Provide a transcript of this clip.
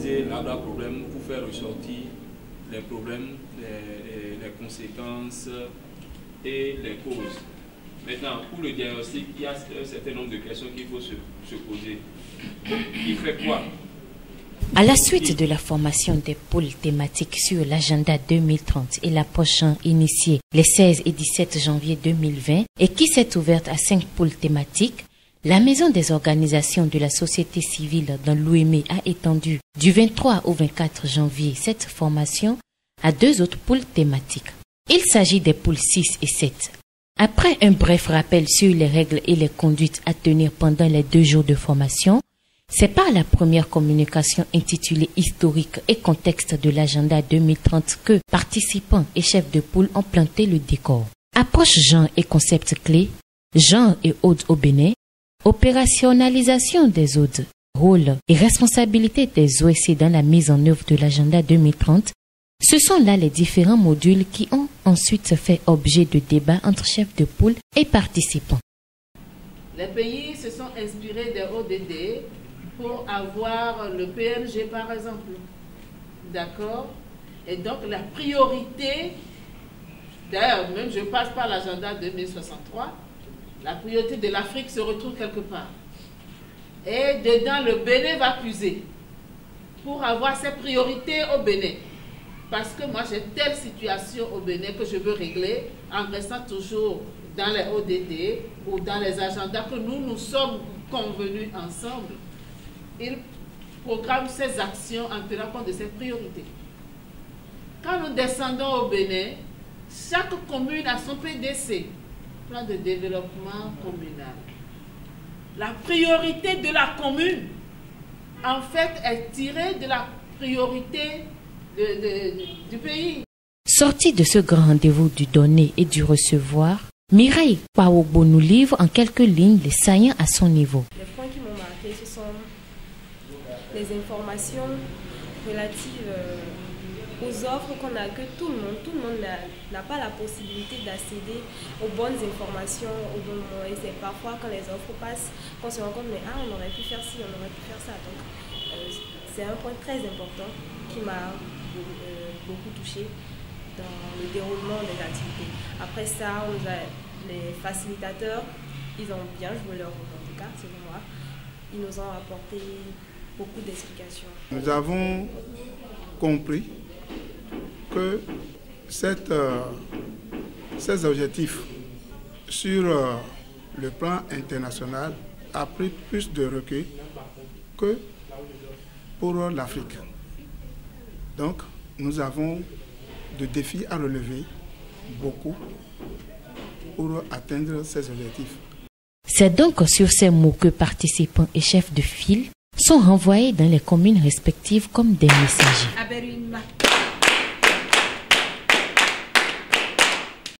analyser l'arbre à problème pour faire ressortir les problèmes, les conséquences et les causes. Maintenant, pour le diagnostic, il y a un certain nombre de questions qu'il faut se poser. Il fait quoi? À la suite de la formation des pôles thématiques sur l'agenda 2030 et l'approche initiée les 16 et 17 janvier 2020 et qui s'est ouverte à 5 pôles thématiques, la Maison des organisations de la société civile dans l'OUEME a étendu du 23 au 24 janvier cette formation à 2 autres pôles thématiques. Il s'agit des pôles 6 et 7. Après un bref rappel sur les règles et les conduites à tenir pendant les 2 jours de formation, c'est par la première communication intitulée « Historique et contexte de l'agenda 2030 » que participants et chefs de pôle ont planté le décor. Approche genre et concepts clés, genre et odes au Bénin, opérationnalisation des odes, rôle et responsabilité des OSC dans la mise en œuvre de l'agenda 2030, ce sont là les différents modules qui ont ensuite fait objet de débats entre chefs de pôle et participants. Les pays se sont inspirés des ODD pour avoir le PNG par exemple. D'accord? Et donc la priorité, d'ailleurs même je passe par l'agenda 2063, la priorité de l'Afrique se retrouve quelque part. Et dedans le Bénin va puiser pour avoir ses priorités au Bénin. Parce que moi j'ai telle situation au Bénin que je veux régler en restant toujours dans les ODD ou dans les agendas que nous sommes convenus ensemble. Il programme ses actions en tenant compte de ses priorités. Quand nous descendons au Bénin, chaque commune a son PDC, plan de développement communal. La priorité de la commune, en fait, est tirée de la priorité du pays. Sorti de ce grand rendez-vous du donner et du recevoir, Mireille Paobo nous livre en quelques lignes les saillants à son niveau. Les points qui m'ont marqué, ce sont les informations relatives aux offres qu'on a, que tout le monde n'a pas la possibilité d'accéder aux bonnes informations au bon moment. Et c'est parfois quand les offres passent qu'on se rend compte, mais on aurait pu faire ci, on aurait pu faire ça. Donc c'est un point très important qui m'a beaucoup touché dans le déroulement des activités. Après ça, on a les facilitateurs, ils ont bien joué leur rôle en tout cas, selon moi. Ils nous ont apporté beaucoup d'explications. Nous avons compris que ces objectifs sur le plan international a pris plus de recul que pour l'Afrique. Donc, nous avons de défis à relever, beaucoup, pour atteindre ces objectifs. C'est donc sur ces mots que participants et chefs de file sont renvoyés dans les communes respectives comme des messagers.